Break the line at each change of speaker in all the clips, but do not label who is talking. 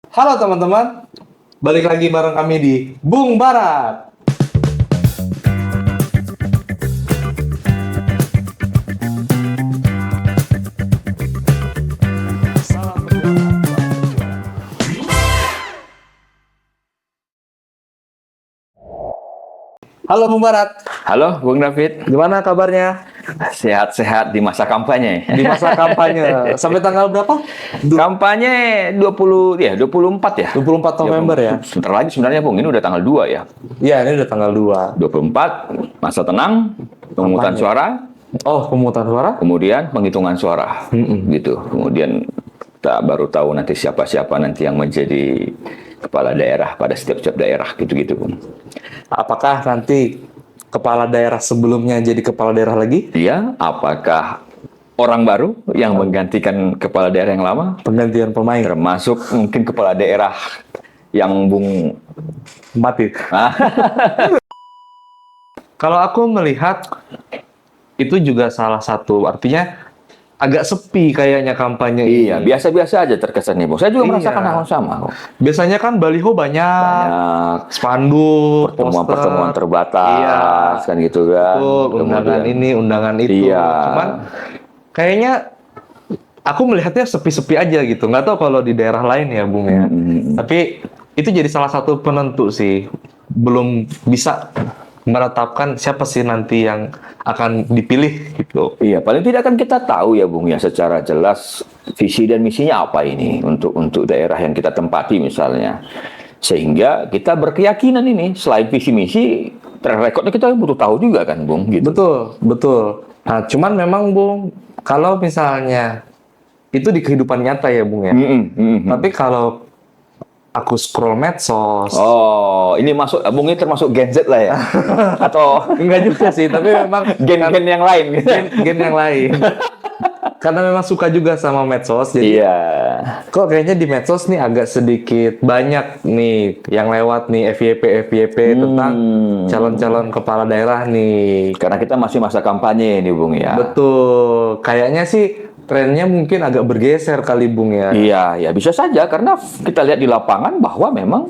Halo teman-teman, balik lagi bareng kami di Bung Barat. Salam berjuang. Halo Bung Barat,
Halo, Bung David.
gimana kabarnya
Sehat-sehat di masa kampanye.
di masa kampanye? Sampai tanggal berapa?
Kampanye 24 ya?
24 November ya?
Sebentar lagi sebenarnya, Bung. Ini udah tanggal 2 ya.
Iya, ini udah tanggal 2.
24, masa tenang, pemungutan
Kampanye.
suara,
Oh, pemungutan suara?
kemudian penghitungan suara. Gitu. Kemudian kita baru tahu nanti siapa-siapa nanti yang menjadi kepala daerah pada setiap daerah. Gitu-gitu, Bung.
Apakah nanti kepala daerah sebelumnya jadi kepala daerah lagi?
Iya, apakah orang baru yang menggantikan kepala daerah yang lama?
Penggantian pemain?
Termasuk mungkin kepala daerah yang Bung
Mati. Kalau aku melihat itu juga salah satu, artinya agak sepi kayaknya kampanye ini.
iya, biasa-biasa aja terkesannya, Bung. Saya juga
Iya.
merasakan hal yang sama, kok.
Biasanya kan baliho banyak,
Banyak
spanduk,
pertemuan-pertemuan
poster.
terbatas, kan gitu kan.
Betul, undangan
Kemudian-
ini, undangan itu.
Iya.
Cuman kayaknya aku melihatnya sepi-sepi aja gitu. Nggak tahu kalau di daerah lain ya, Bung ya. Tapi itu jadi salah satu penentu sih. Belum bisa menetapkan siapa sih nanti yang akan dipilih gitu.
Iya, paling tidak kan kita tahu ya, Bung, ya secara jelas visi dan misinya apa ini untuk daerah yang kita tempati misalnya. Sehingga kita berkeyakinan ini selain visi misi, track recordnya kita butuh tahu juga kan, Bung, gitu.
Betul, betul. Nah, cuman memang Bung, kalau misalnya itu di kehidupan nyata ya, Bung ya. Tapi kalau aku scroll medsos,
Oh, ini masuk, Bung, ini termasuk Gen Z lah ya? Atau
enggak juga sih, tapi memang
gen-gen yang lain gitu?
gen yang lain. Karena memang suka juga sama medsos, jadi
Iya.
kok kayaknya di medsos nih agak sedikit banyak nih yang lewat nih FYP tentang calon-calon kepala daerah nih.
Karena kita masih masa kampanye nih, Bung, ya.
Betul, kayaknya sih trennya mungkin agak bergeser kali Bung ya.
Iya, ya bisa saja karena kita lihat di lapangan bahwa memang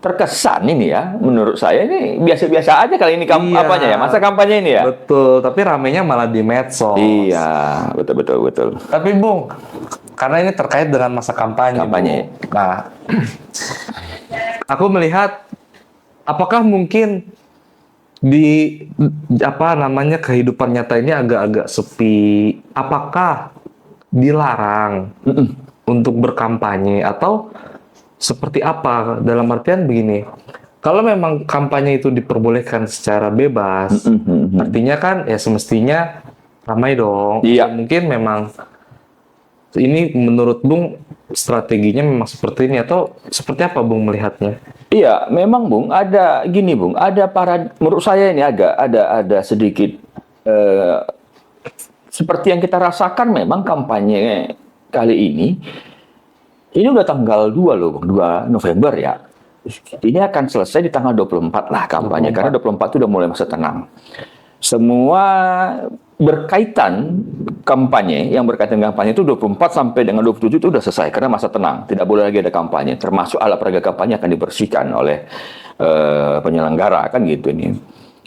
terkesan ini ya, menurut saya ini biasa-biasa aja kali ini
Iya.
apanya ya, masa kampanye ini ya.
Betul, tapi ramenya malah di medsos.
Iya, betul.
Tapi Bung, karena ini terkait dengan masa kampanye.
Kampanye.
Bung. Nah, aku melihat apakah mungkin di apa namanya kehidupan nyata ini agak-agak sepi. Apakah dilarang untuk berkampanye atau seperti apa? Dalam artian begini, kalau memang kampanye itu diperbolehkan secara bebas, artinya kan ya semestinya ramai dong.
Iya.
Mungkin memang ini menurut Bung strateginya memang seperti ini atau seperti apa Bung melihatnya?
Iya, memang, Bung, ada gini, Bung, ada menurut saya ini ada sedikit seperti yang kita rasakan memang kampanye kali ini udah tanggal 2 loh, Bung, 2 November ya. Ini akan selesai di tanggal 24 lah kampanye, karena 24 itu udah mulai masa tenang. Semua berkaitan kampanye, yang berkaitan dengan kampanye itu 24 sampai dengan 27 itu udah selesai, karena masa tenang. Tidak boleh lagi ada kampanye, termasuk alat peraga kampanye akan dibersihkan oleh penyelenggara, kan gitu ini.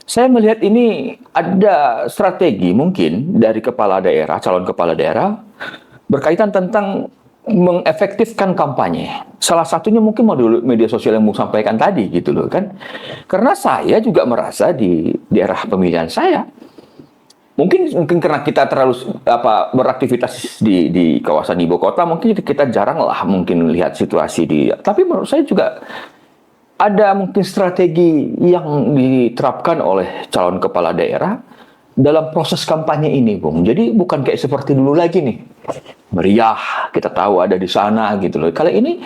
Saya melihat ini ada strategi mungkin dari kepala daerah, calon kepala daerah, berkaitan tentang mengefektifkan kampanye. Salah satunya mungkin modul media sosial yang mau sampaikan tadi gitu loh kan. Karena saya juga merasa di daerah pemilihan saya mungkin karena kita terlalu beraktivitas di kawasan ibu kota, mungkin kita jarang lah mungkin lihat situasi tapi menurut saya juga ada mungkin strategi yang diterapkan oleh calon kepala daerah dalam proses kampanye ini, Bung. Jadi bukan kayak seperti dulu lagi nih. Meriah, kita tahu ada di sana gitu loh. Kali ini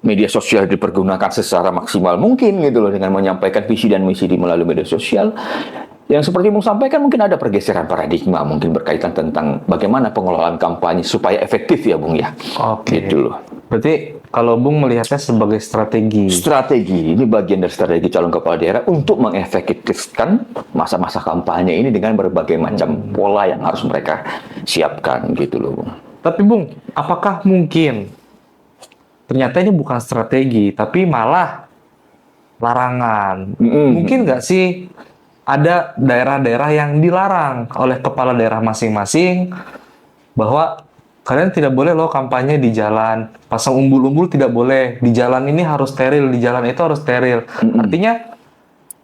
media sosial dipergunakan secara maksimal mungkin gitu loh, dengan menyampaikan visi dan misi melalui media sosial. Yang seperti Bung sampaikan, mungkin ada pergeseran paradigma mungkin berkaitan tentang bagaimana pengelolaan kampanye supaya efektif ya, Bung ya.
Oke.
Gitu loh.
Berarti kalau Bung melihatnya sebagai strategi.
Strategi, ini bagian dari strategi calon kepala daerah untuk mengefektifkan masa-masa kampanye ini dengan berbagai macam pola yang harus mereka siapkan gitu loh, Bung.
Tapi Bung, apakah mungkin ternyata ini bukan strategi, tapi malah larangan. Mungkin nggak sih ada daerah-daerah yang dilarang oleh kepala daerah masing-masing bahwa kalian tidak boleh loh kampanye di jalan, pasang umbul-umbul tidak boleh, di jalan ini harus steril, di jalan itu harus steril. Artinya,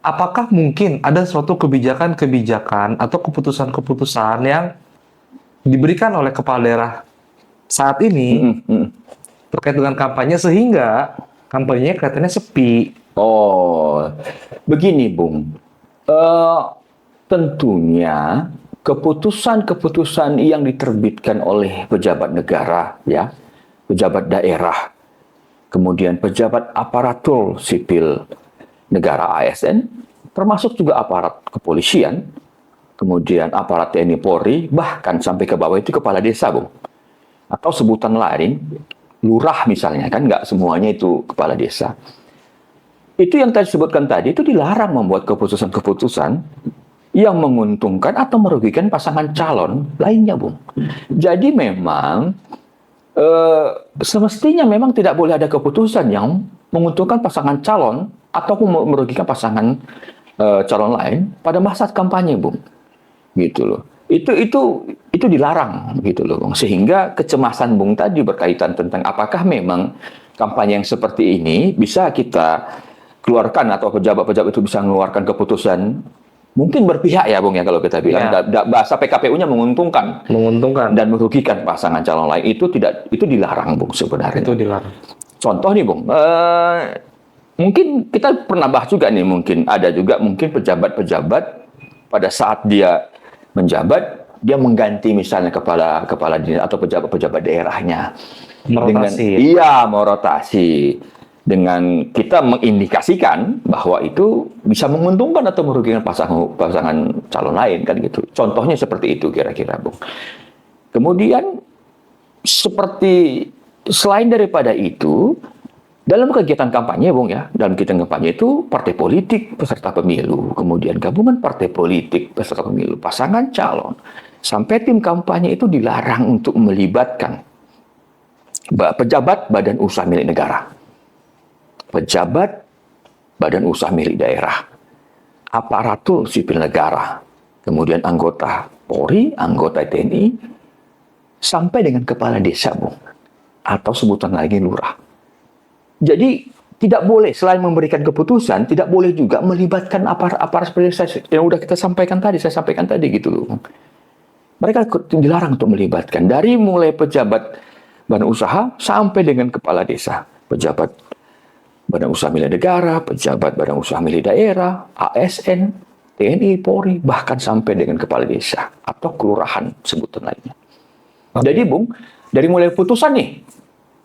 apakah mungkin ada suatu kebijakan-kebijakan atau keputusan-keputusan yang diberikan oleh kepala daerah saat ini terkait dengan kampanye sehingga kampanyenya kelihatannya sepi?
Oh, begini, Bung. Tentunya keputusan-keputusan yang diterbitkan oleh pejabat negara, ya, pejabat daerah, kemudian pejabat aparatur sipil negara ASN, termasuk juga aparat kepolisian, kemudian aparat TNI Polri, bahkan sampai ke bawah itu kepala desa, Bung. Atau sebutan lain, lurah misalnya, kan nggak semuanya itu kepala desa. Itu yang tadi disebutkan tadi, itu dilarang membuat keputusan-keputusan yang menguntungkan atau merugikan pasangan calon lainnya, Bung. Jadi memang semestinya memang tidak boleh ada keputusan yang menguntungkan pasangan calon ataupun merugikan pasangan calon lain pada masa kampanye, Bung. Gitu loh. Itu dilarang gitu loh, Bung. Sehingga kecemasan Bung tadi berkaitan tentang apakah memang kampanye yang seperti ini bisa kita keluarkan atau pejabat-pejabat itu bisa mengeluarkan keputusan mungkin berpihak ya, Bung, ya, kalau kita bilang bahasa PKPU-nya menguntungkan dan merugikan pasangan calon lain, itu dilarang, Bung, sebenarnya.
Itu dilarang.
Contoh nih, Bung, mungkin kita pernah bahas juga nih, mungkin ada juga mungkin pejabat-pejabat pada saat dia menjabat, dia mengganti misalnya kepala dinas atau pejabat-pejabat daerahnya.
Merotasi.
Mau rotasi. Dengan kita mengindikasikan bahwa itu bisa menguntungkan atau merugikan pasangan calon lain, kan gitu. Contohnya seperti itu kira-kira, Bung. Kemudian seperti selain daripada itu, dalam kegiatan kampanye, Bung, ya, dalam kegiatan kampanye itu partai politik peserta pemilu, kemudian gabungan partai politik peserta pemilu, pasangan calon, sampai tim kampanye itu dilarang untuk melibatkan pejabat badan usaha milik negara, pejabat badan usaha milik daerah, aparatur sipil negara, kemudian anggota Polri, anggota TNI, sampai dengan kepala desa, Bung, atau sebutan lagi lurah. Jadi tidak boleh, selain memberikan keputusan, tidak boleh juga melibatkan aparat seperti yang udah saya sampaikan tadi gitu loh. Mereka dilarang untuk melibatkan dari mulai pejabat badan usaha sampai dengan kepala desa, pejabat badan usaha milik negara, pejabat badan usaha milik daerah, ASN, TNI, Polri, bahkan sampai dengan kepala desa atau kelurahan sebutan lainnya. Jadi, Bung, dari mulai putusan nih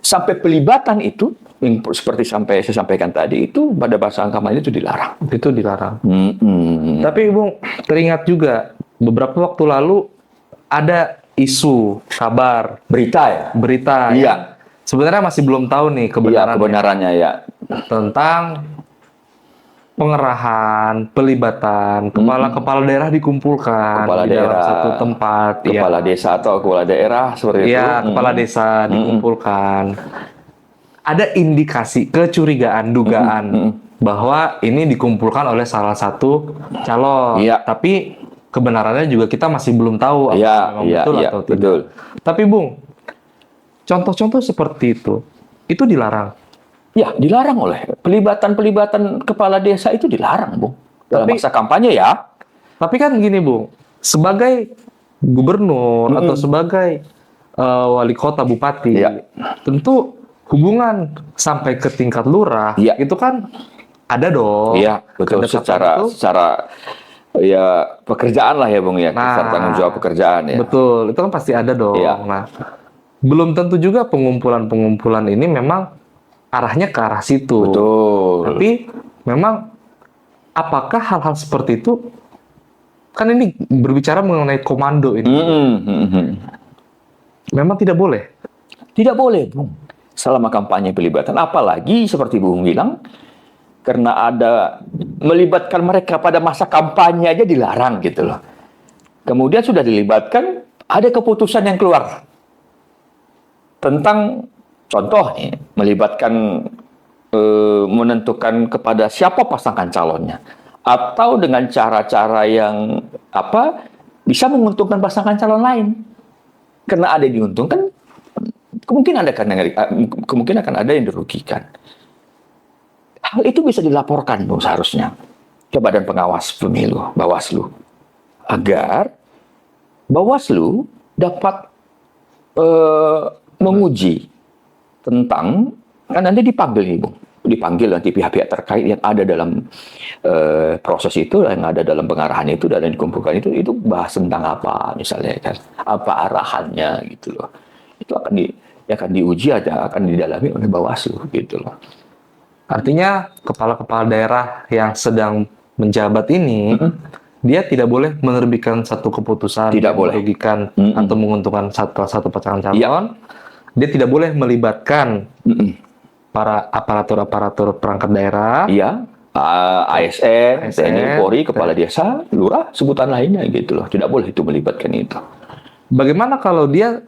sampai pelibatan itu yang seperti saya sampaikan tadi itu pada bahasa kampanye itu dilarang.
Itu dilarang. Tapi, Bung, teringat juga beberapa waktu lalu ada isu kabar berita
Iya.
ya. Sebenarnya masih belum tahu nih
kebenarannya ya.
Tentang pengerahan, pelibatan, kepala daerah dikumpulkan
Kepala
di dalam
daerah,
satu tempat.
Kepala desa atau kepala daerah seperti itu.
Iya, kepala desa dikumpulkan. Ada indikasi, kecurigaan, dugaan bahwa ini dikumpulkan oleh salah satu calon.
Iya.
Tapi kebenarannya juga kita masih belum tahu apakah memang betul atau tidak.
Betul.
Tapi, Bung, contoh-contoh seperti itu dilarang.
Ya, dilarang oleh pelibatan kepala desa itu dilarang, Bung. Dalam masa kampanye ya.
Tapi kan gini, Bung, sebagai gubernur atau sebagai wali kota, bupati, tentu hubungan sampai ke tingkat lurah itu kan ada dong.
Iya, betul. Secara ya pekerjaan lah ya, Bung, ya. Tanggung jawab pekerjaan ya.
Betul, itu kan pasti ada dong.
Iya.
Nah, belum tentu juga pengumpulan ini memang arahnya ke arah situ.
Betul.
Tapi memang apakah hal-hal seperti itu, kan ini berbicara mengenai komando ini. Memang tidak boleh.
Tidak boleh, Bung. Selama kampanye pelibatan, apalagi seperti Bung bilang, karena ada melibatkan mereka pada masa kampanye aja dilarang gitu loh. Kemudian sudah dilibatkan, ada keputusan yang keluar tentang Contoh nih, melibatkan menentukan kepada siapa pasangan calonnya, atau dengan cara-cara yang bisa menguntungkan pasangan calon lain. Karena ada yang diuntungkan, kemungkinan akan ada yang dirugikan. Hal itu bisa dilaporkan, Bung, seharusnya ke Badan Pengawas Pemilu, Bawaslu, agar Bawaslu dapat menguji tentang, kan nanti dipanggil nanti pihak-pihak terkait yang ada dalam proses itu, yang ada dalam pengarahan itu dan yang dikumpulkan itu bahas tentang apa misalnya kan, apa arahannya gitu loh. Itu akan diuji, akan didalami oleh Bawaslu gitu loh.
Artinya kepala-kepala daerah yang sedang menjabat ini dia tidak boleh menerbitkan satu keputusan
Tidak boleh.
merugikan atau menguntungkan satu pasangan calon.
Iya.
Dia tidak boleh melibatkan para aparatur perangkat daerah.
Iya, ASN,
ASN,
TNI, Polri, kepala desa, lurah, sebutan lainnya gitu loh. Tidak boleh itu melibatkan itu.
Bagaimana kalau dia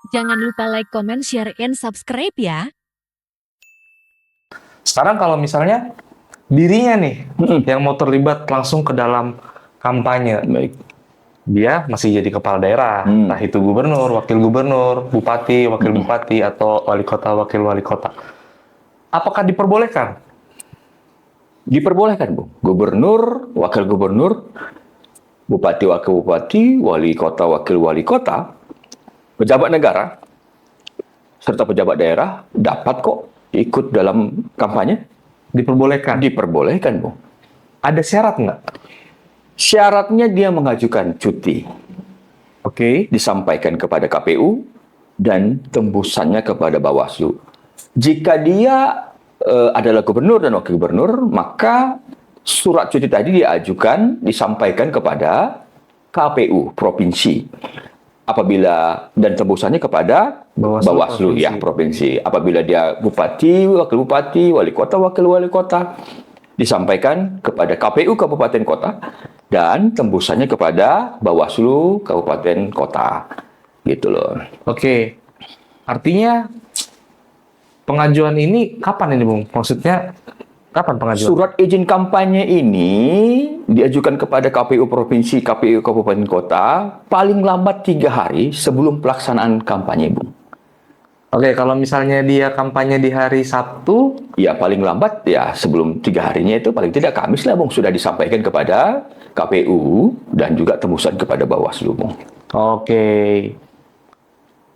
Jangan lupa like, comment, share, and subscribe ya.
sekarang kalau misalnya dirinya nih yang mau terlibat langsung ke dalam kampanye,
Baik.
dia masih jadi kepala daerah, entah itu gubernur, wakil gubernur, bupati, wakil bupati, atau wali kota, wakil wali kota. Apakah diperbolehkan?
Diperbolehkan, Bung. Gubernur, wakil gubernur, bupati, wakil bupati, wali kota, wakil wali kota, pejabat negara, serta pejabat daerah dapat kok ikut dalam kampanye.
Diperbolehkan.
Diperbolehkan, Bung.
Ada syarat nggak?
Syaratnya dia mengajukan cuti.
Oke.
Disampaikan kepada KPU dan tembusannya kepada Bawaslu. Jika dia adalah gubernur dan wakil gubernur, maka surat cuti tadi diajukan, disampaikan kepada KPU provinsi. Apabila dan tembusannya kepada Bawaslu ya provinsi. Apabila dia bupati, wakil bupati, wali kota, wakil wali kota, disampaikan kepada KPU kabupaten kota dan tembusannya kepada Bawaslu kabupaten kota. Gitu loh.
Oke. Artinya pengajuan ini kapan ini, Bung? Maksudnya kapan pengajuan?
Surat izin kampanye ini diajukan kepada KPU provinsi, KPU kabupaten kota paling lambat 3 hari sebelum pelaksanaan kampanye, Bung.
Oke, kalau misalnya dia kampanye di hari Sabtu,
Ya paling lambat ya sebelum 3 harinya itu paling tidak Kamis lah, Bung, sudah disampaikan kepada KPU dan juga tembusan kepada Bawaslu, Bung.
oke.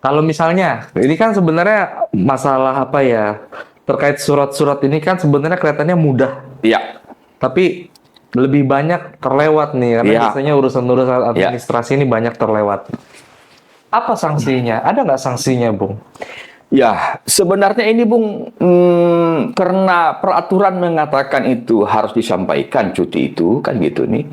Kalau misalnya, ini kan sebenarnya masalah apa ya? Terkait surat-surat ini kan sebenarnya kelihatannya mudah,
Iya.
tapi lebih banyak terlewat nih, karena
Iya.
biasanya urusan-urusan administrasi ini banyak terlewat. Apa sanksinya? Ada nggak sanksinya, Bung?
Ya, sebenarnya ini, Bung, karena peraturan mengatakan itu harus disampaikan cuti itu, kan gitu nih.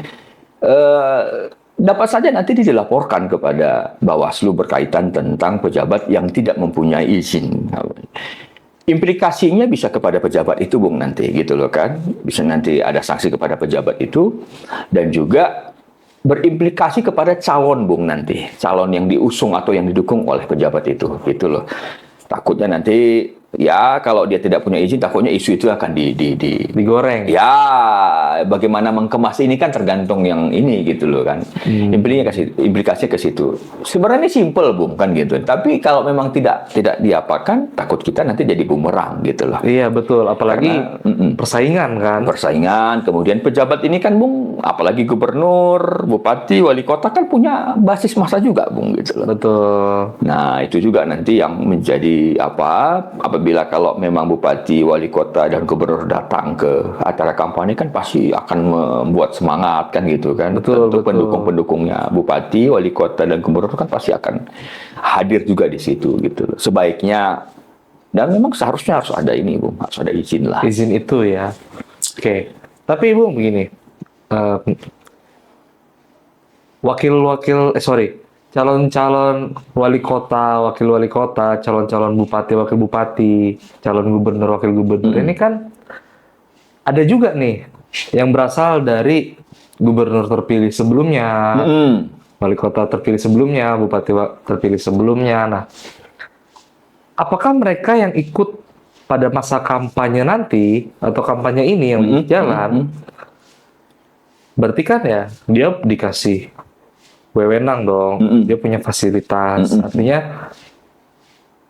Dapat saja nanti dilaporkan kepada Bawaslu berkaitan tentang pejabat yang tidak mempunyai izin. Implikasinya bisa kepada pejabat itu, Bung, nanti gitu loh kan. Bisa nanti ada sanksi kepada pejabat itu dan juga berimplikasi kepada calon, Bung, nanti. Calon yang diusung atau yang didukung oleh pejabat itu, gitu loh. Takutnya nanti ya kalau dia tidak punya izin, takutnya isu itu akan
Digoreng.
ya bagaimana mengemas ini kan tergantung yang ini gitu loh kan. Implikasinya ke situ. Sebenarnya simpel, Bung, kan gitu. Tapi kalau memang tidak diapakan, takut kita nanti jadi bumerang gitu loh.
Iya, betul. Apalagi
Karena,
persaingan kan.
Persaingan, kemudian pejabat ini kan, Bung, apalagi gubernur, bupati, wali kota kan punya basis massa juga, Bung, gitu loh.
Betul.
Nah, itu juga nanti yang menjadi apabila kalau memang bupati, wali kota, dan gubernur datang ke acara kampanye kan pasti akan membuat semangat kan gitu kan.
Betul,
Tentu
betul.
pendukung-pendukungnya bupati, wali kota, dan gubernur kan pasti akan hadir juga di situ gitu. Sebaiknya, dan memang seharusnya harus ada ini, Bung, harus ada izin lah.
Izin itu ya. Oke. Tapi, Bung, begini. Calon-calon wali kota, wakil wali kota, calon-calon bupati, wakil bupati, calon gubernur, wakil gubernur ini kan ada juga nih yang berasal dari gubernur terpilih sebelumnya, wali kota terpilih sebelumnya, bupati terpilih sebelumnya. Nah, apakah mereka yang ikut pada masa kampanye nanti atau kampanye ini yang jalan, berarti kan ya dia dikasih wewenang dong, dia punya fasilitas. Artinya,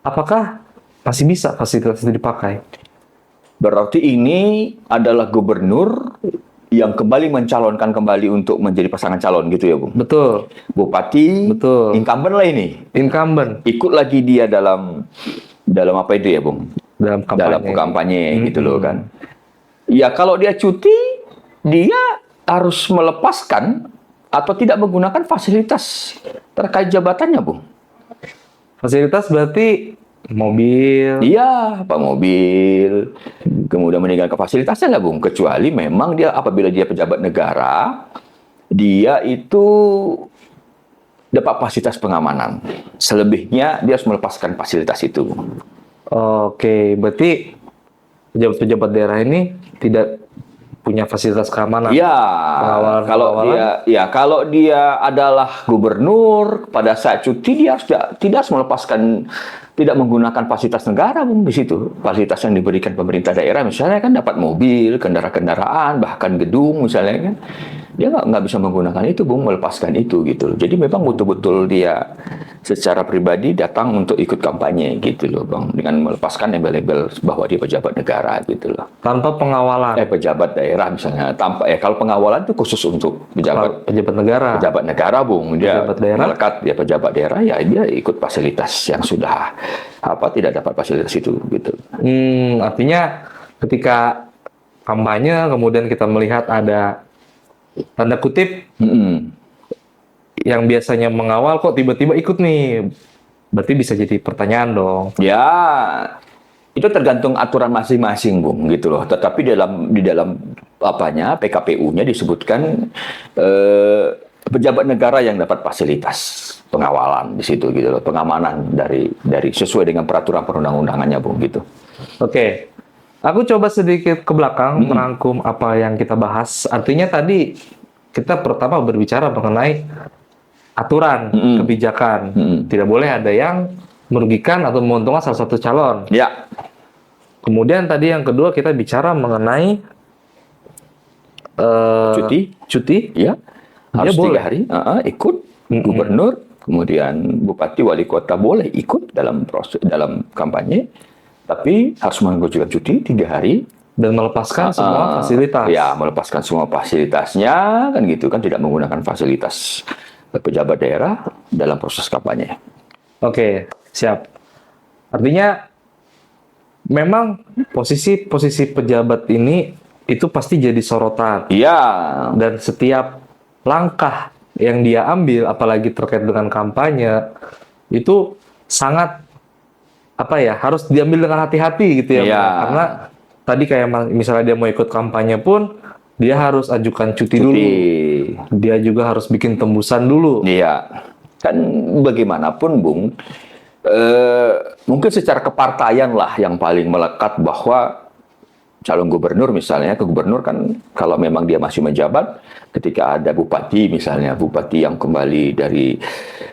apakah masih bisa fasilitas itu dipakai?
Berarti ini adalah gubernur yang kembali mencalonkan kembali untuk menjadi pasangan calon gitu ya, Bung?
Betul,
Bupati,
betul.
incumbent lah ini.
Incumbent
Ikut lagi dia dalam apa itu ya, Bung?
dalam kampanye.
Dalam kampanye gitu loh kan. Ya kalau dia cuti, dia harus melepaskan atau tidak menggunakan fasilitas terkait jabatannya, Bung.
Fasilitas berarti mobil.
Iya, Pak, mobil. Kemudian meninggalkan fasilitasnya lah, Bung. Kecuali memang dia apabila dia pejabat negara, dia itu dapat fasilitas pengamanan. Selebihnya dia harus melepaskan fasilitas itu, Bung.
Oke, berarti pejabat-pejabat daerah ini tidak punya fasilitas keamanan.
Iya,
Pengawalan.
kalau dia adalah gubernur pada saat cuti dia harus tidak harus melepaskan, tidak menggunakan fasilitas negara, Bung, di situ. Fasilitas yang diberikan pemerintah daerah misalnya kan dapat mobil, kendaraan, bahkan gedung misalnya kan. Dia nggak bisa menggunakan itu, Bung, melepaskan itu gitu loh. Jadi memang betul-betul dia secara pribadi datang untuk ikut kampanye gitu loh, Bang, dengan melepaskan embel-embel bahwa dia pejabat negara gitu loh.
Tanpa pengawalan.
Pejabat daerah misalnya, kalau pengawalan itu khusus untuk pejabat
negara.
Pejabat negara, Bung. Dia
Pejabat daerah.
melekat, dia pejabat daerah, ya dia ikut fasilitas yang sudah tidak dapat fasilitas itu gitu.
Artinya ketika kampanye kemudian kita melihat ada tanda kutip yang biasanya mengawal kok tiba-tiba ikut nih, berarti bisa jadi pertanyaan dong.
Ya, itu tergantung aturan masing-masing, Bung, gitu loh. Tetapi di dalam PKPU-nya disebutkan pejabat negara yang dapat fasilitas pengawalan di situ gitu loh, pengamanan dari sesuai dengan peraturan perundang-undangannya, Bung, gitu.
Oke. Aku coba sedikit ke belakang merangkum apa yang kita bahas. Artinya tadi kita pertama berbicara mengenai aturan, kebijakan. Tidak boleh ada yang merugikan atau menguntungkan salah satu calon.
Ya.
Kemudian tadi yang kedua kita bicara mengenai cuti.
Ya. Harus 3
boleh.
hari ikut gubernur, kemudian bupati, wali kota boleh ikut dalam kampanye. Tapi harus mengajukan cuti 3 hari
dan melepaskan semua fasilitas.
Ya, melepaskan semua fasilitasnya kan gitu kan, tidak menggunakan fasilitas pejabat daerah dalam proses kampanye.
Oke, siap. Artinya memang posisi pejabat ini itu pasti jadi sorotan.
Iya.
Dan setiap langkah yang dia ambil apalagi terkait dengan kampanye itu sangat harus diambil dengan hati-hati gitu ya.
Iya.
Karena tadi kayak misalnya dia mau ikut kampanye pun dia harus ajukan cuti dulu. Dia juga harus bikin tembusan dulu.
Iya. Kan bagaimanapun, Bung, mungkin secara kepartaian lah yang paling melekat bahwa calon gubernur misalnya, ke gubernur kan kalau memang dia masih menjabat, ketika ada bupati misalnya, bupati yang kembali dari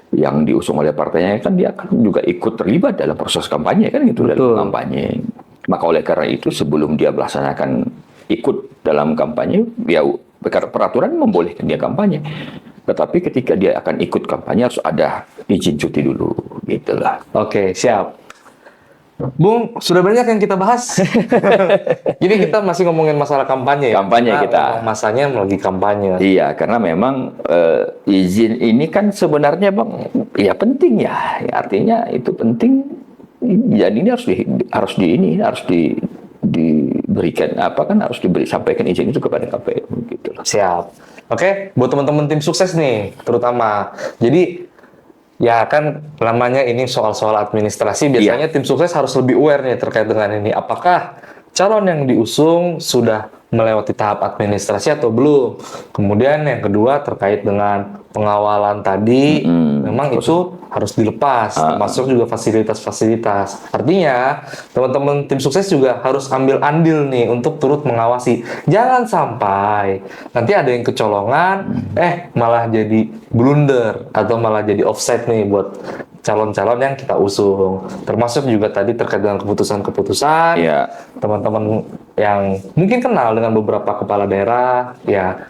yang diusung oleh partainya kan dia kan juga ikut terlibat dalam proses kampanye kan gitu.
Betul.
Dalam kampanye. Maka oleh karena itu sebelum dia melaksanakan ikut dalam kampanye, ya peraturan membolehkan dia kampanye. Tetapi ketika dia akan ikut kampanye harus ada izin cuti dulu, gitulah.
Oke, siap. Bung, sudah banyak yang kita bahas. Jadi kita masih ngomongin masalah kampanye.
Kampanye kita.
Masanya lagi kampanye.
Iya, karena memang izin ini kan sebenarnya, Bang, ya penting ya. Artinya itu penting. Jadi ini harus diberikan harus sampaikan izin itu kepada KPU gitu loh.
Siap. Oke, buat teman-teman tim sukses nih, terutama. Jadi ya kan namanya ini soal-soal administrasi, biasanya tim sukses harus lebih aware nih terkait dengan ini. Apakah calon yang diusung sudah melewati tahap administrasi atau belum? Kemudian yang kedua terkait dengan pengawalan tadi, memang itu harus dilepas, termasuk juga fasilitas-fasilitas. Artinya, teman-teman tim sukses juga harus ambil andil nih untuk turut mengawasi. Jangan sampai nanti ada yang kecolongan, malah jadi blunder atau malah jadi offside nih buat calon-calon yang kita usung. Termasuk juga tadi terkait dengan keputusan-keputusan.
Iya.
Teman-teman yang mungkin kenal dengan beberapa kepala daerah, ya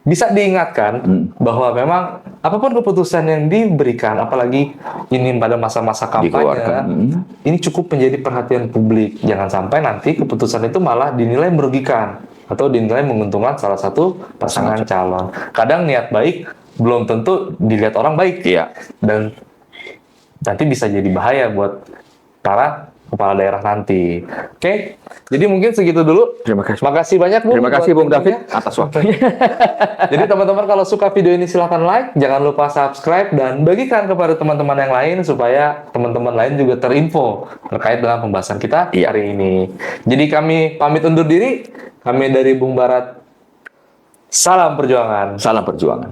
bisa diingatkan bahwa memang apapun keputusan yang diberikan, apalagi ini pada masa-masa kampanye,
Dikeluarkan.
ini cukup menjadi perhatian publik. Jangan sampai nanti keputusan itu malah dinilai merugikan atau dinilai menguntungkan salah satu pasangan calon. Kadang niat baik belum tentu dilihat orang baik.
Iya.
Dan nanti bisa jadi bahaya buat para kepala daerah nanti. Oke, jadi mungkin segitu dulu.
Terima kasih.
Makasih banyak, Bung.
Terima kasih
buat
Bung David
infonya.
atas waktunya.
Jadi teman-teman kalau suka video ini silahkan like, jangan lupa subscribe, dan bagikan kepada teman-teman yang lain supaya teman-teman lain juga terinfo terkait dengan pembahasan kita
Iya.
hari ini. Jadi kami pamit undur diri, kami dari Bung Barat. Salam perjuangan.
Salam perjuangan.